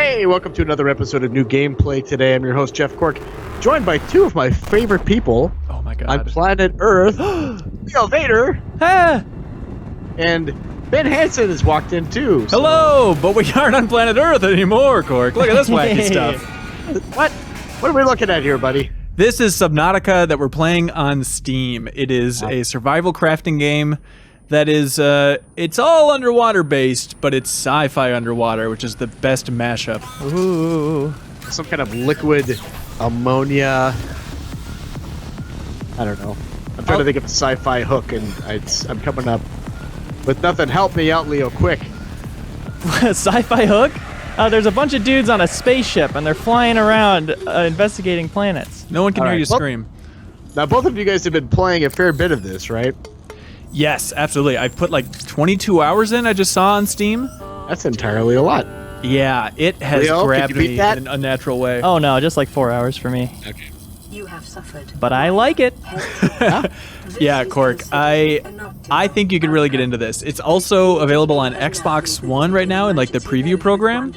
Hey, welcome to another episode of New Gameplay Today. I'm your host, Jeff Cork, joined by two of my favorite people on planet Earth, Leo Vader, and Ben Hanson has walked in too. So. Hello, but we aren't on planet Earth anymore, Cork. Look at this wacky stuff. What are we looking at here, buddy? This is Subnautica that we're playing on Steam. It is a survival crafting game that is, it's all underwater based, but it's sci-fi underwater, which is the best mashup. Ooh. Some kind of liquid ammonia. I don't know. I'm trying to think of a sci-fi hook, and I'm coming up with nothing. Help me out, Leo, quick. Sci-fi hook? There's a bunch of dudes on a spaceship, and they're flying around investigating planets. No one can hear you scream. Now, both of you guys have been playing a fair bit of this, right? Yes, absolutely. I've put like 22 hours in, I just saw on Steam. That's entirely a lot. Yeah, it has Leo, grabbed me in an unnatural way. Oh no, just like 4 hours for me. Okay. You have suffered. But I like it. Yeah, Cork, I think you could really get into this. It's also available on Xbox One right now in like the preview program.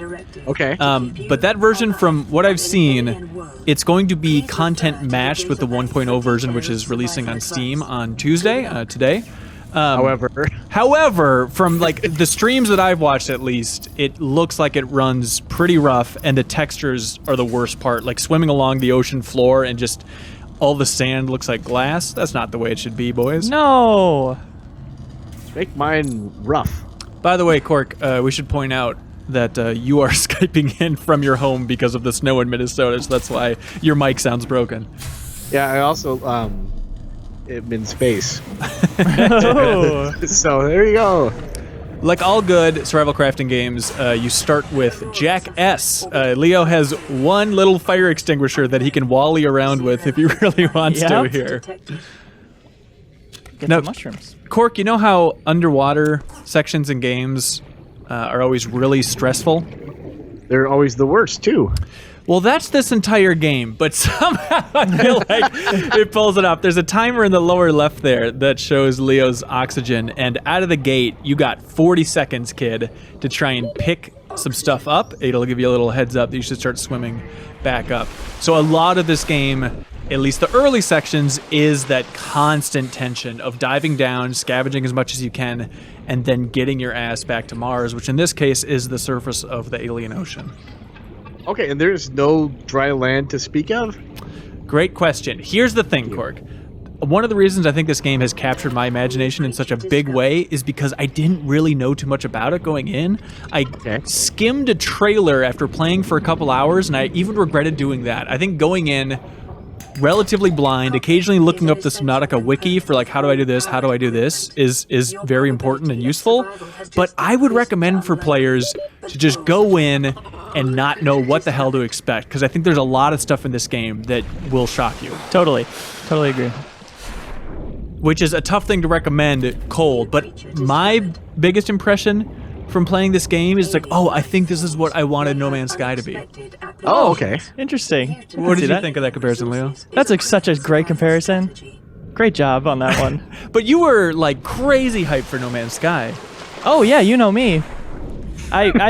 Okay. But that version, from what I've seen, it's going to be content matched with the 1.0 version, which is releasing on Steam on Tuesday, today. However, from like the streams that I've watched, at least, it looks like it runs pretty rough, and the textures are the worst part. Like swimming along the ocean floor and just all the sand looks like glass. That's not the way it should be, boys. No. Make mine rough. By the way, Cork, we should point out that you are Skyping in from your home because of the snow in Minnesota, so that's why your mic sounds broken. Yeah, I also am in space. Oh. So there you go. Like all good survival crafting games, you start with Jack S. Leo has one little fire extinguisher that he can wally around with if he really wants to here. Get some mushrooms. Cork, you know how underwater sections in games are always really stressful? They're always the worst, too. Well, that's this entire game, but somehow I feel like it pulls it off. There's a timer in the lower left there that shows Leo's oxygen, and out of the gate, you got 40 seconds, kid, to try and pick some stuff up. It'll give you a little heads up that you should start swimming back up. So a lot of this game, at least the early sections, is that constant tension of diving down, scavenging as much as you can, and then getting your ass back to Mars, which in this case is the surface of the alien ocean. Okay, and there's no dry land to speak of? Great question. Here's the thing, Cork. One of the reasons I think this game has captured my imagination in such a big way is because I didn't really know too much about it going in. I skimmed a trailer after playing for a couple hours, and I even regretted doing that. I think going in relatively blind, occasionally looking up the Subnautica wiki for like, how do I do this, is very important and useful. But I would recommend for players to just go in and not know what the hell to expect, because I think there's a lot of stuff in this game that will shock you. Totally agree. Which is a tough thing to recommend cold, but my biggest impression from playing this game is like, oh, I think this is what I wanted No Man's Sky to be. Oh, okay. Interesting. What did you think of that comparison, Leo? That's such a great comparison. Great job on that one. But you were like crazy hyped for No Man's Sky. Oh yeah, you know me. Is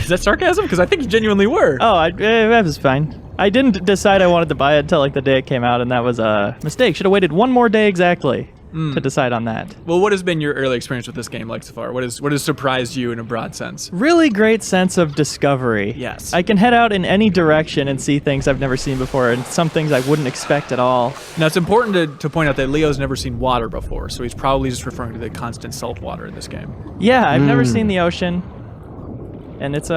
that sarcasm? Because I think you genuinely were. Oh, that was fine. I didn't decide I wanted to buy it until like the day it came out, and that was a mistake. Should have waited one more day exactly to decide on that. Well, what has been your early experience with this game like so far? What has surprised you in a broad sense? Really great sense of discovery. Yes. I can head out in any direction and see things I've never seen before, and some things I wouldn't expect at all. Now, it's important to point out that Leo's never seen water before, so he's probably just referring to the constant salt water in this game. Yeah, I've never seen the ocean, and it's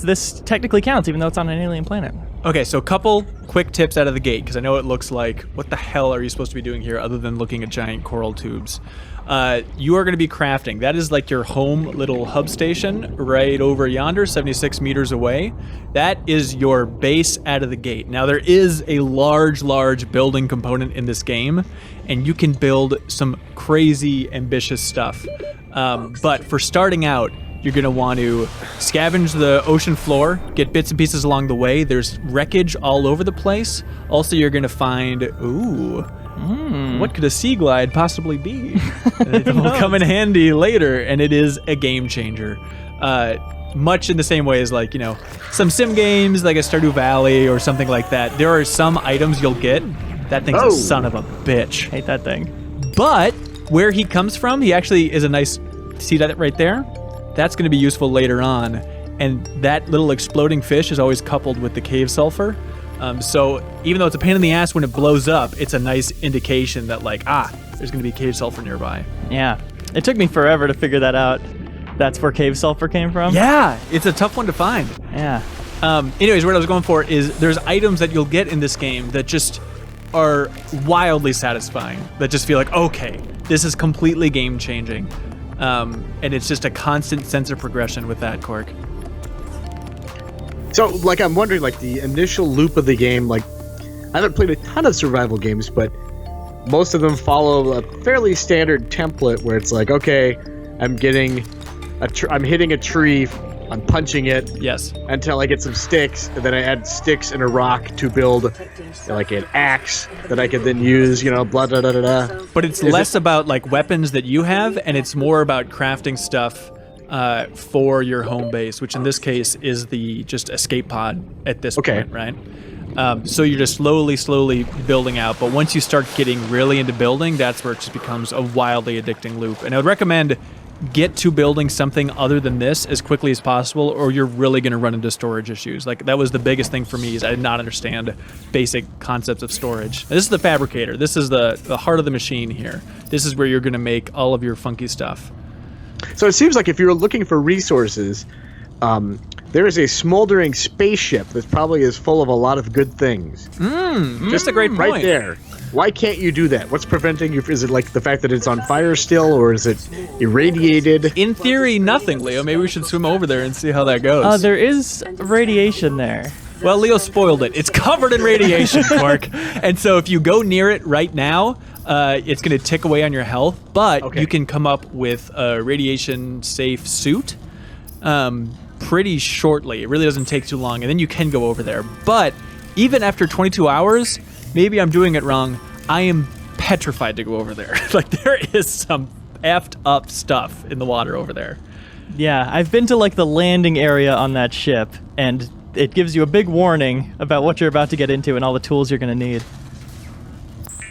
this technically counts, even though it's on an alien planet. Okay, so a couple quick tips out of the gate, because I know it looks like, what the hell are you supposed to be doing here other than looking at giant coral tubes? You are going to be crafting. That is like your home little hub station right over yonder, 76 meters away. That is your base out of the gate. Now, there is a large building component in this game, and you can build some crazy ambitious stuff. But for starting out, you're going to want to scavenge the ocean floor, get bits and pieces along the way. There's wreckage all over the place. Also, you're going to find, what could a sea glide possibly be? It will come in handy later, and it is a game changer. much in the same way as like, some sim games like a Stardew Valley or something like that. There are some items you'll get. That thing's a son of a bitch. Hate that thing. But where he comes from, he actually is a nice, see that right there? That's going to be useful later on. And that little exploding fish is always coupled with the cave sulfur. So even though it's a pain in the ass when it blows up, it's a nice indication that like, there's going to be cave sulfur nearby. Yeah. It took me forever to figure that out. That's where cave sulfur came from? Yeah, it's a tough one to find. Yeah. Anyways, what I was going for is there's items that you'll get in this game that just are wildly satisfying, that just feel like, okay, this is completely game-changing. And it's just a constant sense of progression with that, Cork. So, like, I'm wondering, like, the initial loop of the game, like, I haven't played a ton of survival games, but most of them follow a fairly standard template where it's like, okay, I'm hitting a tree, I'm punching it, yes, until I get some sticks, and then I add sticks and a rock to build, like, an axe that I can then use, blah, blah, blah, blah, blah. But it's less about, like, weapons that you have, and it's more about crafting stuff for your home base, which in this case is the just escape pod at this point, right? So you're just slowly building out, but once you start getting really into building, that's where it just becomes a wildly addicting loop. And I would recommend get to building something other than this as quickly as possible, or you're really going to run into storage issues. Like, that was the biggest thing for me, is I did not understand basic concepts of storage. This is the fabricator. This is the heart of the machine here. This is where you're going to make all of your funky stuff. So it seems like if you're looking for resources, there is a smoldering spaceship that probably is full of a lot of good things. Just a great point. Right there. Why can't you do that? What's preventing you? Is it like the fact that it's on fire still, or is it irradiated? In theory, nothing, Leo. Maybe we should swim over there and see how that goes. There is radiation there. Well, Leo spoiled it. It's covered in radiation, Cork. And so if you go near it right now, it's going to tick away on your health, but you can come up with a radiation-safe suit pretty shortly. It really doesn't take too long, and then you can go over there. But even after 22 hours, maybe I'm doing it wrong, I am petrified to go over there. Like, there is some effed up stuff in the water over there. Yeah, I've been to, like, the landing area on that ship, and it gives you a big warning about what you're about to get into and all the tools you're going to need.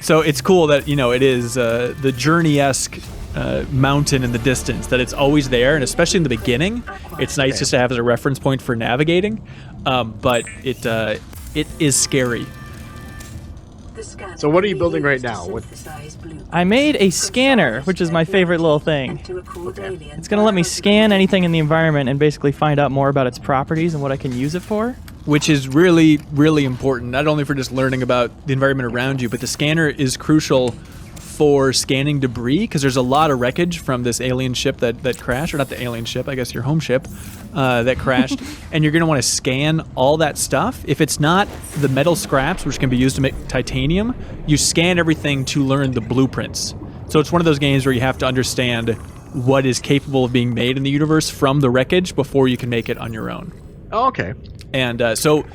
So it's cool that, it is the Journey-esque mountain in the distance, that it's always there, and especially in the beginning, it's nice just to have as a reference point for navigating, but it is scary. So what are you building right now? I made a scanner, which is my favorite little thing. It's going to let me scan anything in the environment and basically find out more about its properties and what I can use it for. Which is really, really important, not only for just learning about the environment around you, but the scanner is crucial for scanning debris, because there's a lot of wreckage from this alien ship that crashed, or not the alien ship, I guess your home ship, that crashed, and you're going to want to scan all that stuff. If it's not the metal scraps, which can be used to make titanium, you scan everything to learn the blueprints. So it's one of those games where you have to understand what is capable of being made in the universe from the wreckage before you can make it on your own. Oh, okay. And so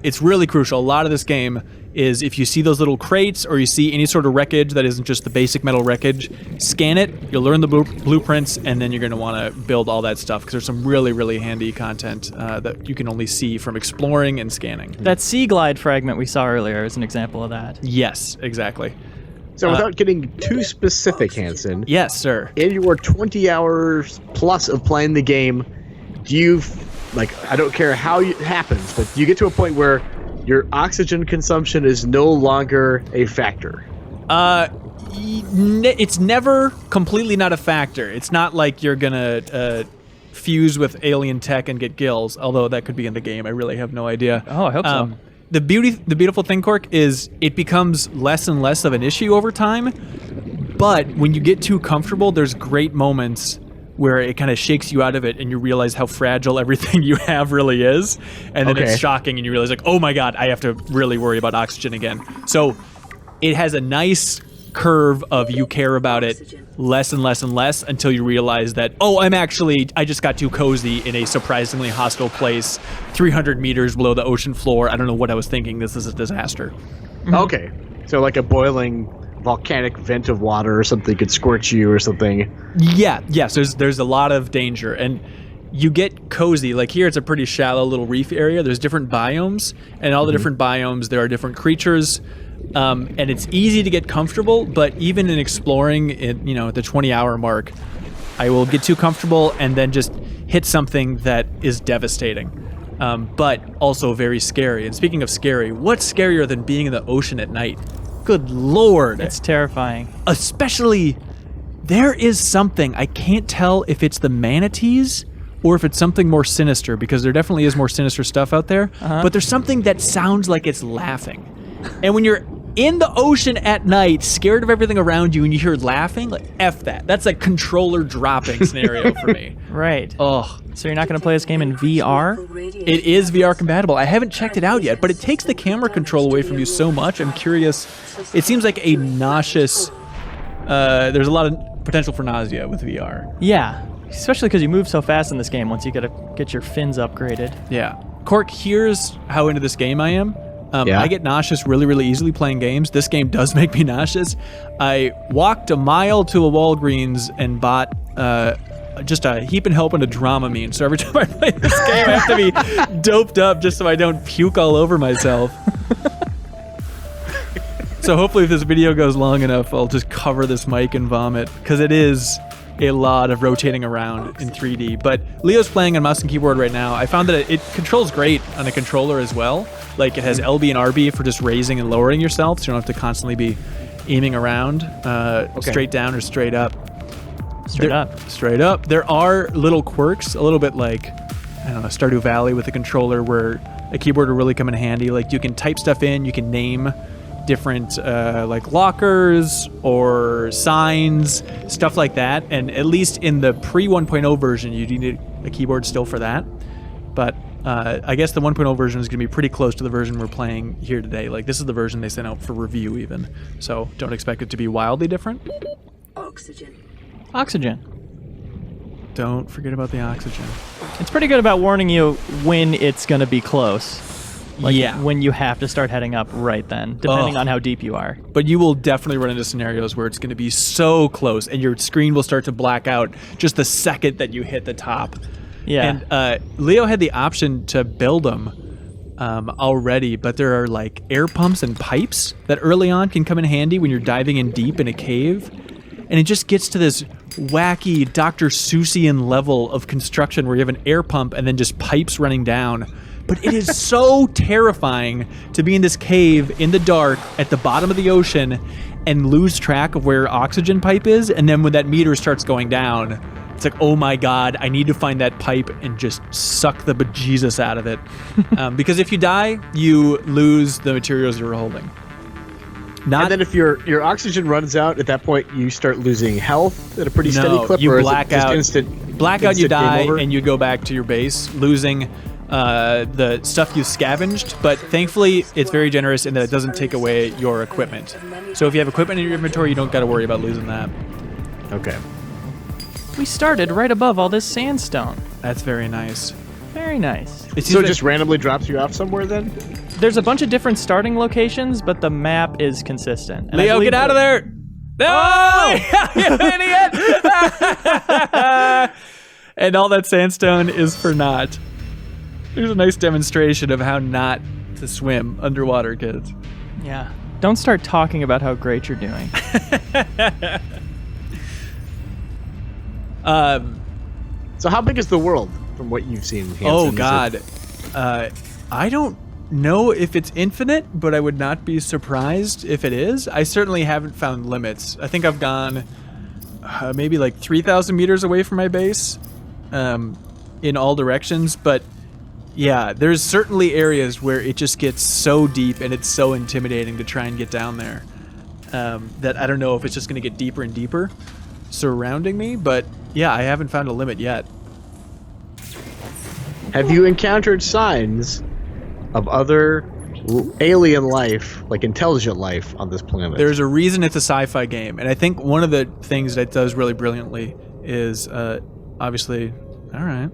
it's really crucial. A lot of this game is if you see those little crates or you see any sort of wreckage that isn't just the basic metal wreckage, scan it, you'll learn the blueprints, and then you're going to want to build all that stuff, because there's some really, really handy content that you can only see from exploring and scanning. That sea glide fragment we saw earlier is an example of that. Yes, exactly. So without getting too specific, Hanson. Yes, sir. In your 20 hours plus of playing the game, do you, I don't care how it happens, but do you get to a point where your oxygen consumption is no longer a factor? It's never completely not a factor. It's not like you're gonna fuse with alien tech and get gills, although that could be in the game. I really have no idea. Oh, I hope so. The beautiful thing, Cork, is it becomes less and less of an issue over time, but when you get too comfortable, there's great moments where it kind of shakes you out of it and you realize how fragile everything you have really is. And then it's shocking and you realize, like, oh my God, I have to really worry about oxygen again. So it has a nice curve of you care about it less and less and less until you realize that, oh, I just got too cozy in a surprisingly hostile place 300 meters below the ocean floor. I don't know what I was thinking. This is a disaster. Okay. So like a boiling volcanic vent of water or something could scorch you or something. Yes, there's a lot of danger, and you get cozy. Like here, it's a pretty shallow little reef area. There's different biomes, and all the different biomes, there are different creatures. And it's easy to get comfortable, but even in exploring it, at the 20-hour mark, I will get too comfortable and then just hit something that is devastating, but also very scary. And speaking of scary, what's scarier than being in the ocean at night? Good Lord. It's terrifying. Especially, there is something, I can't tell if it's the manatees or if it's something more sinister, because there definitely is more sinister stuff out there, but there's something that sounds like it's laughing. And when you're in the ocean at night, scared of everything around you, and you hear laughing, like, F that. That's a controller dropping scenario for me. Right. Oh. So you're not going to play this game in VR? It is VR compatible. I haven't checked it out yet, but it takes the camera control away from you so much. I'm curious. It seems like a nauseous... there's a lot of potential for nausea with VR. Yeah. Especially because you move so fast in this game once you get your fins upgraded. Yeah. Cork, here's how into this game I am. I get nauseous really, really easily playing games. This game does make me nauseous. I walked a mile to a Walgreens and bought just a Heap and Help and a Dramamine. So every time I play this game, I have to be doped up just so I don't puke all over myself. So hopefully if this video goes long enough, I'll just cover this mic and vomit, because it is a lot of rotating around in 3D. But Leo's playing on mouse and keyboard right now. I found that it controls great on a controller as well. Like it has LB and RB for just raising and lowering yourself, so you don't have to constantly be aiming around straight down or straight up. Straight up. There are little quirks, a little bit like, I don't know, Stardew Valley with a controller, where a keyboard will really come in handy. Like you can type stuff in, you can name different like lockers or signs, stuff like that. And at least in the pre 1.0 version, you need a keyboard still for that. But I guess the 1.0 version is going to be pretty close to the version we're playing here today. Like this is the version they sent out for review even. So don't expect it to be wildly different. Oxygen. Don't forget about the oxygen. It's pretty good about warning you when it's going to be close. Like yeah. When you have to start heading up right then, depending on how deep you are. But you will definitely run into scenarios where it's going to be so close and your screen will start to black out just the second that you hit the top. Yeah. And Leo had the option to build them already, but there are like air pumps and pipes that early on can come in handy when you're diving in deep in a cave. And it just gets to this wacky Dr. Seussian level of construction where you have an air pump and then just pipes running down. But it is so terrifying to be in this cave in the dark at the bottom of the ocean and lose track of where your oxygen pipe is. And then when that meter starts going down, it's like, oh my God, I need to find that pipe and just suck the bejesus out of it. Because if you die, you lose the materials you were holding. And then if your oxygen runs out, at that point you start losing health at a pretty steady clip. You or black out. Blackout, you die, and you go back to your base, losing the stuff you scavenged. But thankfully, it's very generous in that it doesn't take away your equipment. So if you have equipment in your inventory, you don't got to worry about losing that. Okay. We started right above all this sandstone. That's very nice. Very nice. So it just randomly drops you off somewhere then? There's a bunch of different starting locations, but the map is consistent. And Leo, get out of there! No! Oh! You idiot! And all that sandstone is for naught. There's a nice demonstration of how not to swim underwater, kids. Yeah. Don't start talking about how great you're doing. So how big is the world from what you've seen, Hanson? Oh, God. I don't know if it's infinite, but I would not be surprised if it is. I certainly haven't found limits. I think I've gone maybe like 3,000 meters away from my base in all directions. But yeah, there's certainly areas where it just gets so deep and it's so intimidating to try and get down there that I don't know if it's just going to get deeper and deeper surrounding me. But yeah, I haven't found a limit yet. Have you encountered signs of other alien life, like intelligent life, on this planet? There's a reason it's a sci-fi game, and I think one of the things that it does really brilliantly is obviously, all right,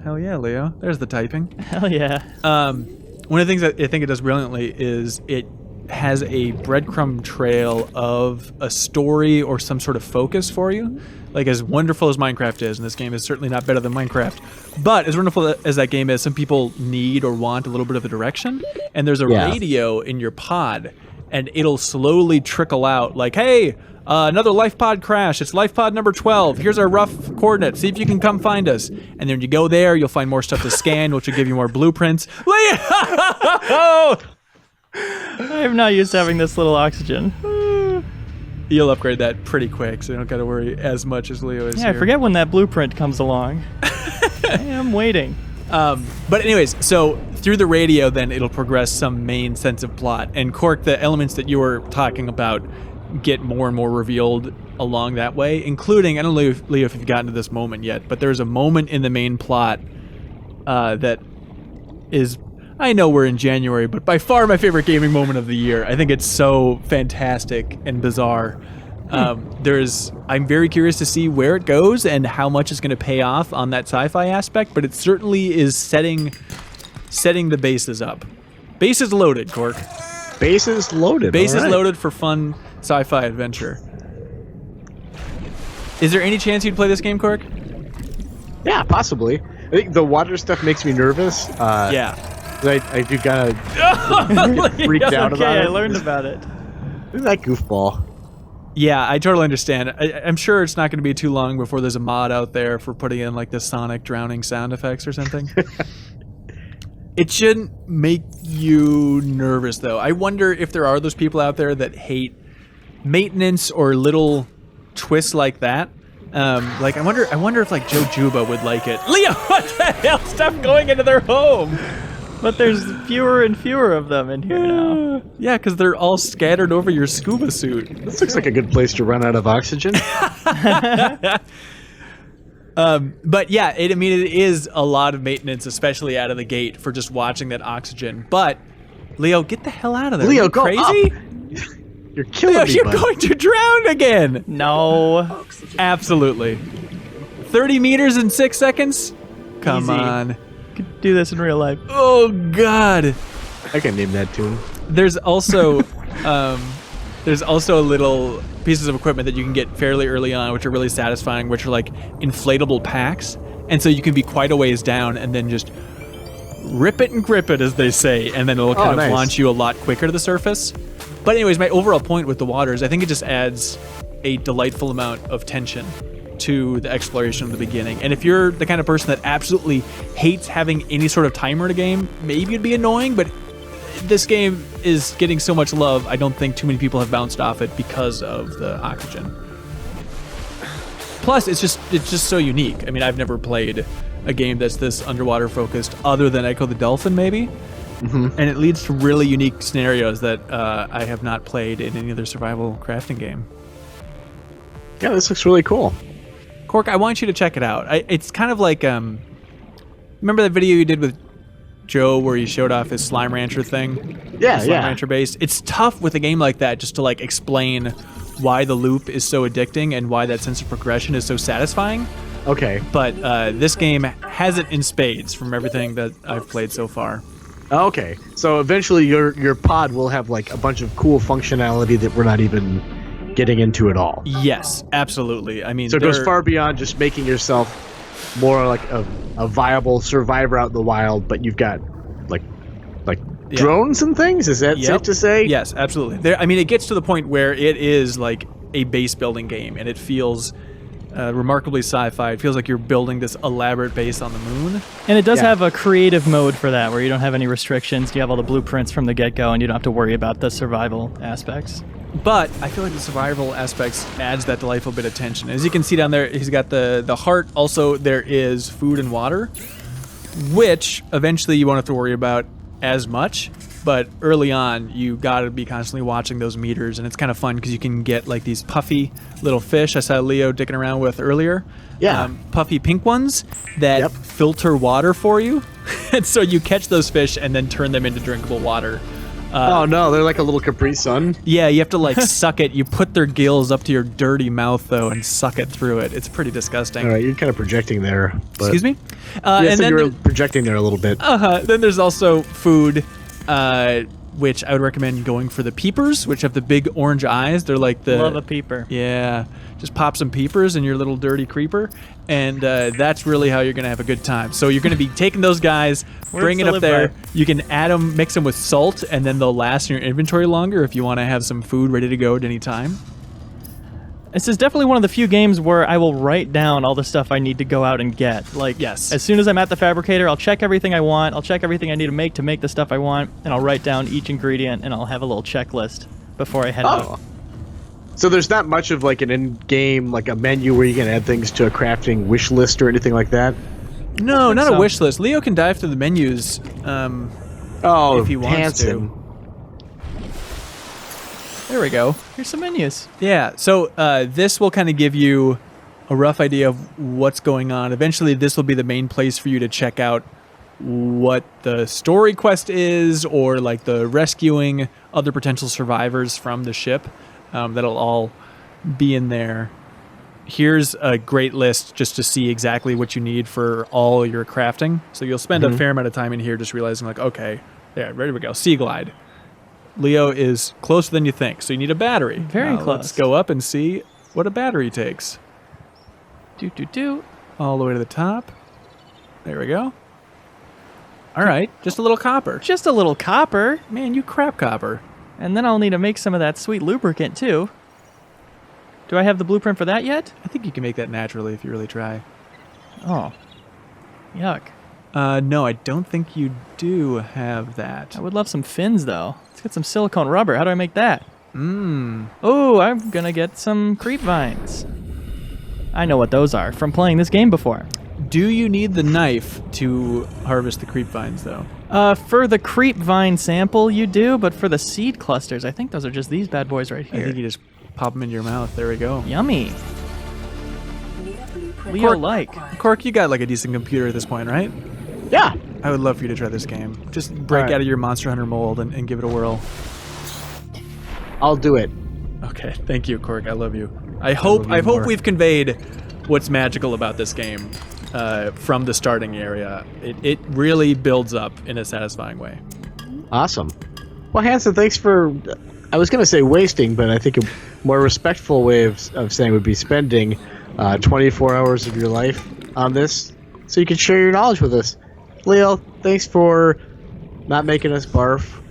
hell yeah, Leo, there's the typing. Hell yeah. One of the things that I think it does brilliantly is it has a breadcrumb trail of a story or some sort of focus for you. Like, as wonderful as Minecraft is, and this game is certainly not better than Minecraft, but as wonderful as that game is, some people need or want a little bit of a direction, and there's a radio in your pod, and it'll slowly trickle out, like, hey, another life pod crash. It's life pod number 12. Here's our rough coordinates. See if you can come find us. And then when you go there, you'll find more stuff to scan, which will give you more blueprints. I am not used to having this little oxygen. You'll upgrade that pretty quick, so you don't got to worry as much as Leo is Yeah, here. I forget when that blueprint comes along. I am waiting. But anyways, so through the radio, then it'll progress some main sense of plot. And Cork, the elements that you were talking about get more and more revealed along that way, including, I don't know, Leo, if you've gotten to this moment yet, but there's a moment in the main plot that is, I know we're in January, but by far my favorite gaming moment of the year. I think it's so fantastic and bizarre. I'm very curious to see where it goes and how much is going to pay off on that sci-fi aspect, but it certainly is setting the bases up. Bases loaded, Cork. Bases loaded. Bases loaded for fun sci-fi adventure. Is there any chance you'd play this game, Cork? Yeah, possibly. I think the water stuff makes me nervous. Yeah. I do kind of get freaked out about it. I learned about it. Isn't that goofball? Yeah, I totally understand. I'm sure it's not going to be too long before there's a mod out there for putting in like the sonic drowning sound effects or something. It shouldn't make you nervous, though. I wonder if there are those people out there that hate maintenance or little twists like that. Like, I wonder if like Joe Juba would like it. Leo, what the hell? Stop going into their home. But there's fewer and fewer of them in here now. Yeah, because they're all scattered over your scuba suit. This looks like a good place to run out of oxygen. But yeah, it is a lot of maintenance, especially out of the gate for just watching that oxygen. But Leo, get the hell out of there. Leo, Are you go crazy? Up. You're killing Leo, me, you're bud. going to drown again. No. Absolutely. 30 meters in 6 seconds? Come Easy. on. Could do this in real life. Oh, God. I can name that tune. There's also little pieces of equipment that you can get fairly early on, which are really satisfying, which are like inflatable packs. And so you can be quite a ways down and then just rip it and grip it, as they say, and then it'll kind of launch you a lot quicker to the surface. But anyways, my overall point with the water is I think it just adds a delightful amount of tension to the exploration of the beginning. And if you're the kind of person that absolutely hates having any sort of timer in a game, maybe it'd be annoying, but this game is getting so much love, I don't think too many people have bounced off it because of the oxygen. Plus, it's just so unique. I mean, I've never played a game that's this underwater focused other than Echo the Dolphin, maybe. Mm-hmm. And it leads to really unique scenarios that I have not played in any other survival crafting game. Yeah, this looks really cool. Cork, I want you to check it out. It's kind of like, remember that video you did with Joe where he showed off his Slime Rancher thing? Yeah, Slime Rancher base. It's tough with a game like that just to like explain why the loop is so addicting and why that sense of progression is so satisfying. Okay. But this game has it in spades from everything that I've played so far. Okay. So eventually your pod will have like a bunch of cool functionality that we're not even getting into at all. Yes, absolutely. I mean, so it goes far beyond just making yourself more like a viable survivor out in the wild, but you've got like drones and things? Is that safe to say? Yes, absolutely. It gets to the point where it is like a base building game, and it feels remarkably sci-fi. It feels like you're building this elaborate base on the moon. And it does have a creative mode for that, where you don't have any restrictions. You have all the blueprints from the get-go, and you don't have to worry about the survival aspects. But I feel like the survival aspects adds that delightful bit of tension. As you can see down there, he's got the heart. Also, there is food and water, which eventually you won't have to worry about as much. But early on, you got to be constantly watching those meters, and it's kind of fun because you can get like these puffy little fish I saw Leo dicking around with earlier. Yeah. Puffy pink ones that filter water for you. And so you catch those fish and then turn them into drinkable water. Oh no, they're like a little Capri Sun. Yeah, you have to like suck it. You put their gills up to your dirty mouth though and suck it through it. It's pretty disgusting. All right, you're kind of projecting there. But Excuse me? and then you were projecting there a little bit. Then there's also food. which I would recommend going for the peepers, which have the big orange eyes. They're like the... Love a peeper. Yeah. Just pop some peepers in your little dirty creeper, and that's really how you're going to have a good time. So you're going to be taking those guys, bring it up there. You can add them, mix them with salt, and then they'll last in your inventory longer if you want to have some food ready to go at any time. This is definitely one of the few games where I will write down all the stuff I need to go out and get. Like, yes. As soon as I'm at the fabricator, I'll check everything I want. I'll check everything I need to make the stuff I want, and I'll write down each ingredient, and I'll have a little checklist before I head out. So there's not much of like an in-game, like a menu where you can add things to a crafting wish list or anything like that? No, not so. a wish list. Leo can dive through the menus if he wants Hanson. to. There we go. Here's some menus. Yeah, so this will kind of give you a rough idea of what's going on. Eventually, this will be the main place for you to check out what the story quest is, or like the rescuing other potential survivors from the ship. That'll all be in there. Here's a great list just to see exactly what you need for all your crafting. So you'll spend a fair amount of time in here just realizing like, okay, yeah, ready we go. Sea Glide. Leo is closer than you think, so you need a battery. Very close. Let's go up and see what a battery takes. All the way to the top. There we go. All right, just a little copper. Just a little copper. Man, you crap copper. And then I'll need to make some of that sweet lubricant, too. Do I have the blueprint for that yet? I think you can make that naturally if you really try. Oh. Yuck. No, I don't think you do have that. I would love some fins, though. Let's get some silicone rubber. How do I make that? Mmm. Oh, I'm going to get some creep vines. I know what those are from playing this game before. Do you need the knife to harvest the creep vines, though? For the creep vine sample, you do, but for the seed clusters, I think those are just these bad boys right here. I think you just pop them into your mouth. There we go. Yummy. Leo-like. Cork, you got like a decent computer at this point, right? Yeah. I would love for you to try this game. Just break out of your Monster Hunter mold and give it a whirl. I'll do it. Okay, thank you, Cork. I love you. I hope we've conveyed what's magical about this game from the starting area. It really builds up in a satisfying way. Awesome. Well, Hanson, thanks for... I was going to say wasting, but I think a more respectful way of saying would be spending 24 hours of your life on this so you can share your knowledge with us. Leo, thanks for not making us barf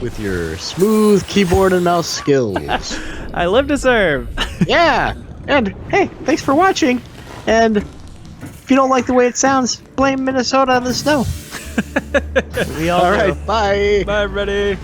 with your smooth keyboard and mouse skills. I live to serve. Yeah. And, hey, thanks for watching. And if you don't like the way it sounds, blame Minnesota on the snow. We all All do. right, bye. Bye, everybody.